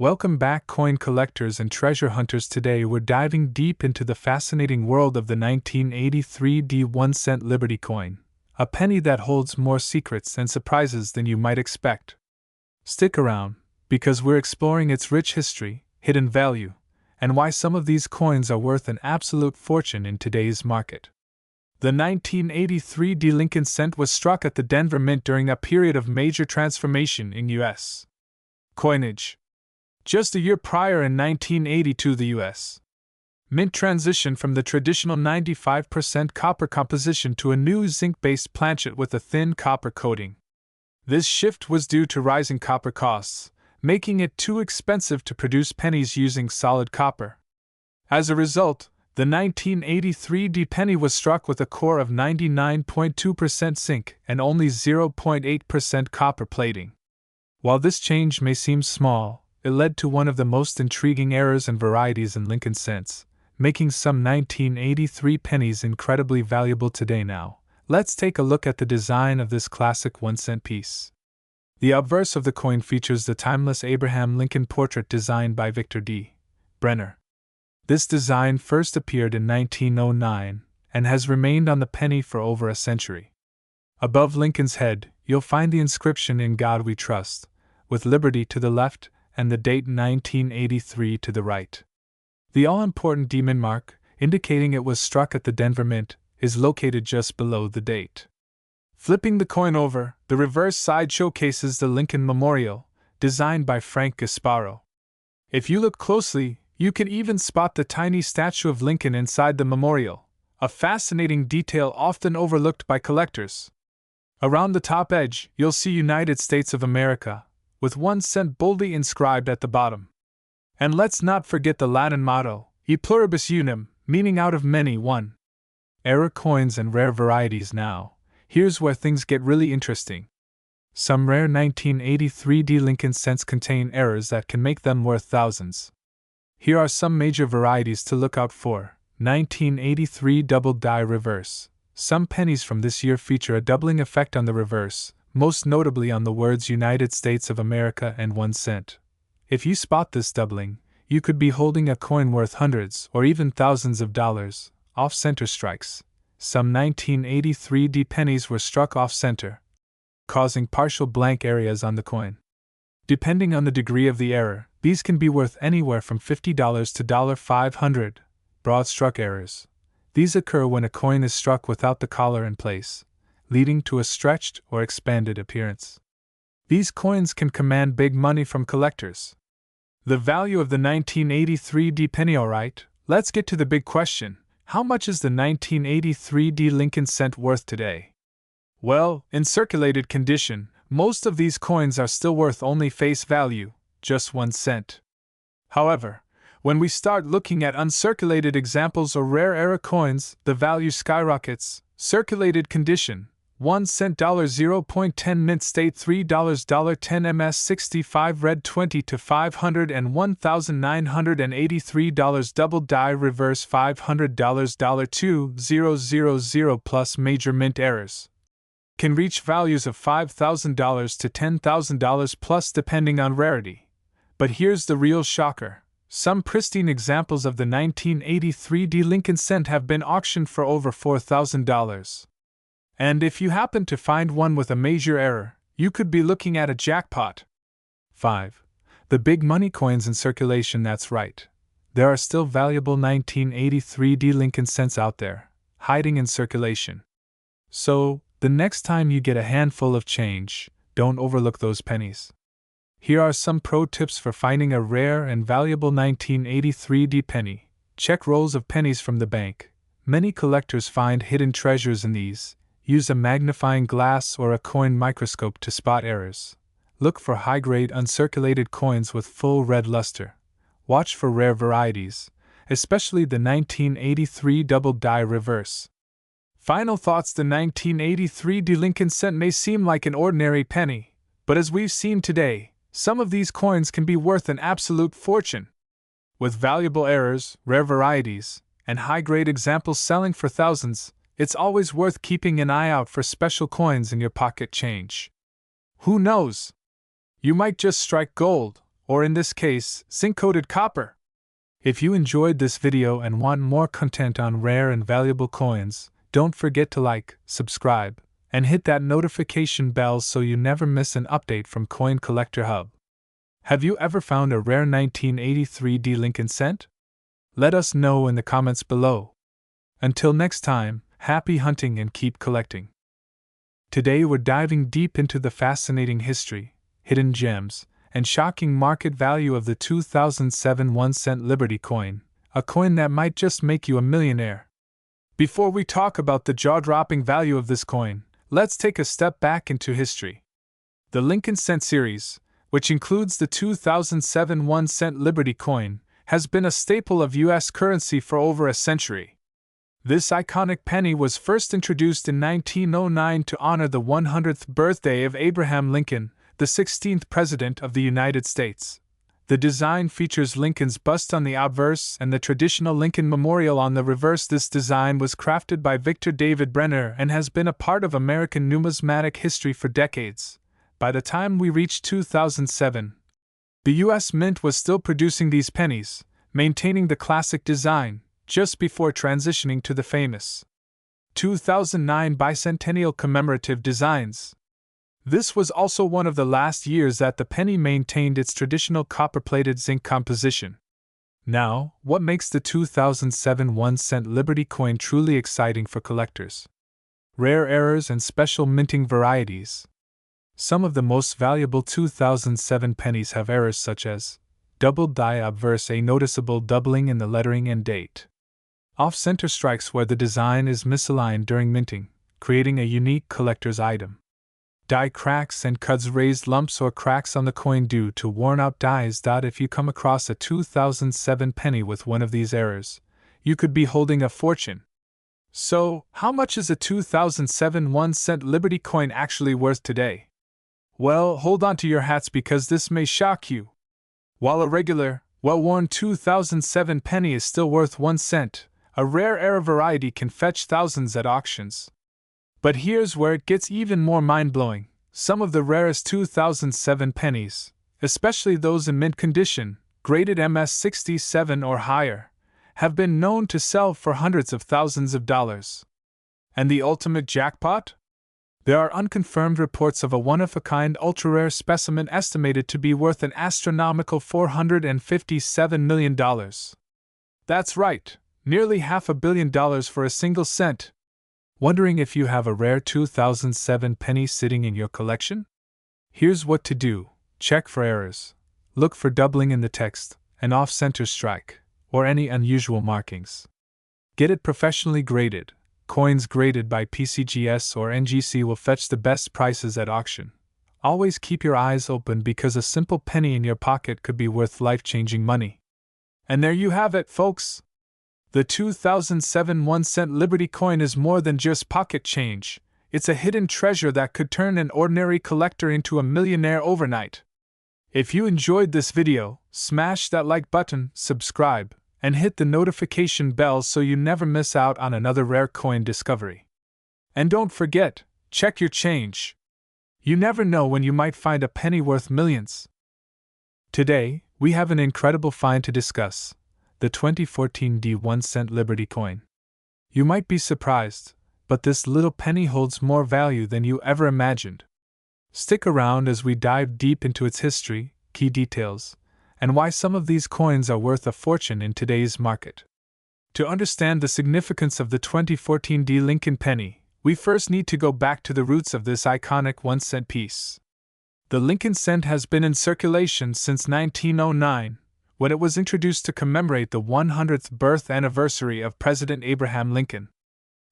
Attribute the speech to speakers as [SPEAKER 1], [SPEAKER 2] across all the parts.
[SPEAKER 1] Welcome back, coin collectors and treasure hunters. Today we're diving deep into the fascinating world of the 1983 D1-cent Liberty coin, a penny that holds more secrets and surprises than you might expect. Stick around, because we're exploring its rich history, hidden value, and why some of these coins are worth an absolute fortune in today's market. The 1983 D cent was struck at the Denver Mint during a period of major transformation in U.S. coinage. Just a year prior, in 1982, the U.S. Mint transitioned from the traditional 95% copper composition to a new zinc-based planchet with a thin copper coating. This shift was due to rising copper costs, making it too expensive to produce pennies using solid copper. As a result, the 1983 D penny was struck with a core of 99.2% zinc and only 0.8% copper plating. While this change may seem small, it led to one of the most intriguing errors and varieties in Lincoln cents, making some 1983 pennies incredibly valuable today. Now, let's take a look at the design of this classic 1-cent piece. The obverse of the coin features the timeless Abraham Lincoln portrait designed by Victor D. Brenner. This design first appeared in 1909 and has remained on the penny for over a century. Above Lincoln's head, you'll find the inscription "In God We Trust," with Liberty to the left and the date 1983 to the right. The all-important D Mint mark, indicating it was struck at the Denver Mint, is located just below the date. Flipping the coin over, the reverse side showcases the Lincoln Memorial, designed by Frank Gasparo. If you look closely, you can even spot the tiny statue of Lincoln inside the memorial, a fascinating detail often overlooked by collectors. Around the top edge, you'll see United States of America, with 1 cent boldly inscribed at the bottom. And let's not forget the Latin motto, E pluribus unum, meaning out of many one. Error coins and rare varieties. Now, here's where things get really interesting. Some rare 1983 D Lincoln cents contain errors that can make them worth thousands. Here are some major varieties to look out for. 1983 Double Die Reverse. Some pennies from this year feature a doubling effect on the reverse, most notably on the words United States of America and 1 cent. If you spot this doubling, you could be holding a coin worth hundreds or even thousands of dollars. Off-center strikes. Some 1983 D pennies were struck off-center, causing partial blank areas on the coin. Depending on the degree of the error, these can be worth anywhere from $50 to $500. Broad struck errors. These occur when a coin is struck without the collar in place, leading to a stretched or expanded appearance. These coins can command big money from collectors. The value of the 1983 D penny. Alright, let's get to the big question. How much is the 1983 D Lincoln cent worth today? Well, in circulated condition, most of these coins are still worth only face value, just 1 cent. However, when we start looking at uncirculated examples or rare era coins, the value skyrockets. Circulated condition: 1 cent $0.10 mint state $3 MS 65 red 20 to 500 and $1,983 double die reverse $500 $2000 plus major mint errors. Can reach values of $5,000 to $10,000 plus depending on rarity. But here's the real shocker. Some pristine examples of the 1983 D Lincoln cent have been auctioned for over $4,000. And if you happen to find one with a major error, you could be looking at a jackpot. 5. The big money coins in circulation. That's right. There are still valuable 1983 D Lincoln cents out there, hiding in circulation. So, the next time you get a handful of change, don't overlook those pennies. Here are some pro tips for finding a rare and valuable 1983 D penny. Check rolls of pennies from the bank. Many collectors find hidden treasures in these. Use a magnifying glass or a coin microscope to spot errors. Look for high-grade uncirculated coins with full red luster. Watch for rare varieties, especially the 1983 Double Die Reverse. Final thoughts: the 1983 D Lincoln cent may seem like an ordinary penny, but as we've seen today, some of these coins can be worth an absolute fortune. With valuable errors, rare varieties, and high-grade examples selling for thousands, it's always worth keeping an eye out for special coins in your pocket change. Who knows? You might just strike gold, or in this case, zinc-coated copper. If you enjoyed this video and want more content on rare and valuable coins, don't forget to like, subscribe, and hit that notification bell so you never miss an update from Coin Collector Hub. Have you ever found a rare 1983 D Lincoln cent? Let us know in the comments below. Until next time, happy hunting and keep collecting. Today we're diving deep into the fascinating history, hidden gems, and shocking market value of the 2007 1-cent Liberty coin, a coin that might just make you a millionaire. Before we talk about the jaw-dropping value of this coin, let's take a step back into history. The Lincoln Cent series, which includes the 2007 1-cent Liberty coin, has been a staple of U.S. currency for over a century. This iconic penny was first introduced in 1909 to honor the 100th birthday of Abraham Lincoln, the 16th President of the United States. The design features Lincoln's bust on the obverse and the traditional Lincoln Memorial on the reverse. This design was crafted by Victor David Brenner and has been a part of American numismatic history for decades. By the time we reached 2007, the U.S. Mint was still producing these pennies, maintaining the classic design, just before transitioning to the famous 2009 bicentennial commemorative designs. This was also one of the last years that the penny maintained its traditional copper-plated zinc composition. Now, what makes the 2007 1-cent Liberty coin truly exciting for collectors? Rare errors and special minting varieties. Some of the most valuable 2007 pennies have errors such as doubled die obverse, a noticeable doubling in the lettering and date. Off-center strikes where the design is misaligned during minting, creating a unique collector's item. Die cracks and cuts, raised lumps or cracks on the coin due to worn-out dies. If you come across a 2007 penny with one of these errors, you could be holding a fortune. So, how much is a 2007 1-cent Liberty coin actually worth today? Well, hold on to your hats because this may shock you. While a regular, well-worn 2007 penny is still worth 1 cent, a rare error variety can fetch thousands at auctions. But here's where it gets even more mind-blowing. Some of the rarest 2007 pennies, especially those in mint condition, graded MS-67 or higher, have been known to sell for hundreds of thousands of dollars. And the ultimate jackpot? There are unconfirmed reports of a one-of-a-kind ultra-rare specimen estimated to be worth an astronomical $457 million. That's right, nearly $500 million for a single cent. Wondering if you have a rare 2007 penny sitting in your collection? Here's what to do. Check for errors. Look for doubling in the text, an off-center strike, or any unusual markings. Get it professionally graded. Coins graded by PCGS or NGC will fetch the best prices at auction. Always keep your eyes open because a simple penny in your pocket could be worth life-changing money. And there you have it, folks. The 2007 1-cent Liberty coin is more than just pocket change. It's a hidden treasure that could turn an ordinary collector into a millionaire overnight. If you enjoyed this video, smash that like button, subscribe, and hit the notification bell so you never miss out on another rare coin discovery. And don't forget, check your change. You never know when you might find a penny worth millions. Today, we have an incredible find to discuss. The 2014 D 1-cent Liberty coin. You might be surprised, but this little penny holds more value than you ever imagined. Stick around as we dive deep into its history, key details, and why some of these coins are worth a fortune in today's market. To understand the significance of the 2014 D Lincoln penny, we first need to go back to the roots of this iconic 1-cent piece. The Lincoln cent has been in circulation since 1909, when it was introduced to commemorate the 100th birth anniversary of President Abraham Lincoln.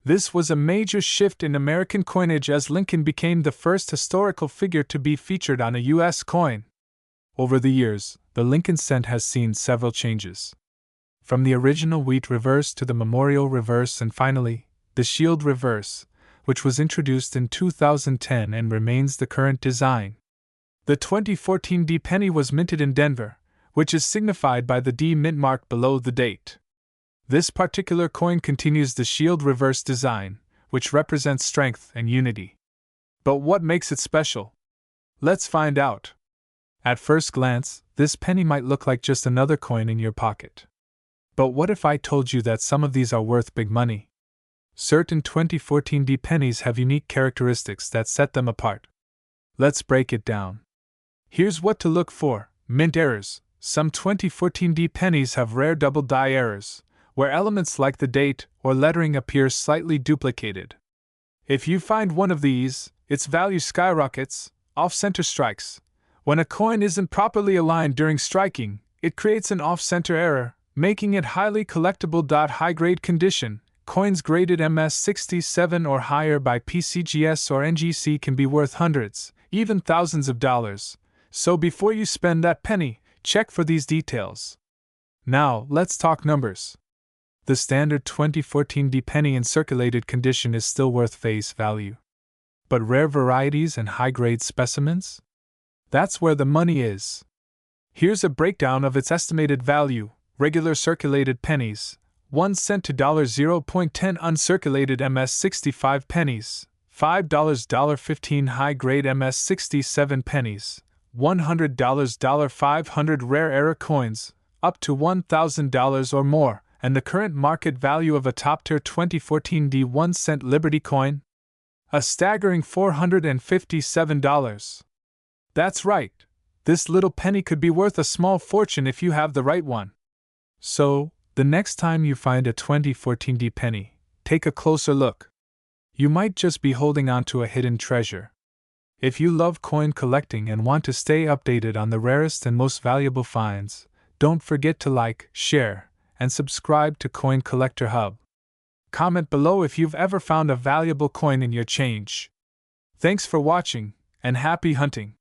[SPEAKER 1] This was a major shift in American coinage as Lincoln became the first historical figure to be featured on a U.S. coin. Over the years, the Lincoln cent has seen several changes. From the original wheat reverse to the memorial reverse and finally, the shield reverse, which was introduced in 2010 and remains the current design. The 2014 D penny was minted in Denver, which is signified by the D mint mark below the date. This particular coin continues the shield reverse design, which represents strength and unity. But what makes it special? Let's find out. At first glance, this penny might look like just another coin in your pocket. But what if I told you that some of these are worth big money? Certain 2014D pennies have unique characteristics that set them apart. Let's break it down. Here's what to look for. Mint errors. Some 2014D pennies have rare double die errors, where elements like the date or lettering appear slightly duplicated. If you find one of these, its value skyrockets. Off-center strikes. When a coin isn't properly aligned during striking, it creates an off-center error, making it highly collectible. High-grade condition. Coins graded MS67 or higher by PCGS or NGC can be worth hundreds, even thousands of dollars. So before you spend that penny, check for these details. Now, let's talk numbers. The standard 2014D penny in circulated condition is still worth face value. But rare varieties and high-grade specimens? That's where the money is. Here's a breakdown of its estimated value. Regular circulated pennies, 1 cent to $0.10. Uncirculated MS65 pennies, $5 $15. High-grade MS67 pennies, $100 500. Rare error coins, up to $1,000 or more. And the current market value of a top-tier 2014D 1-cent Liberty coin? A staggering $457. That's right, this little penny could be worth a small fortune if you have the right one. So, the next time you find a 2014D penny, take a closer look. You might just be holding on to a hidden treasure. If you love coin collecting and want to stay updated on the rarest and most valuable finds, don't forget to like, share, and subscribe to Coin Collector Hub. Comment below if you've ever found a valuable coin in your change. Thanks for watching, and happy hunting!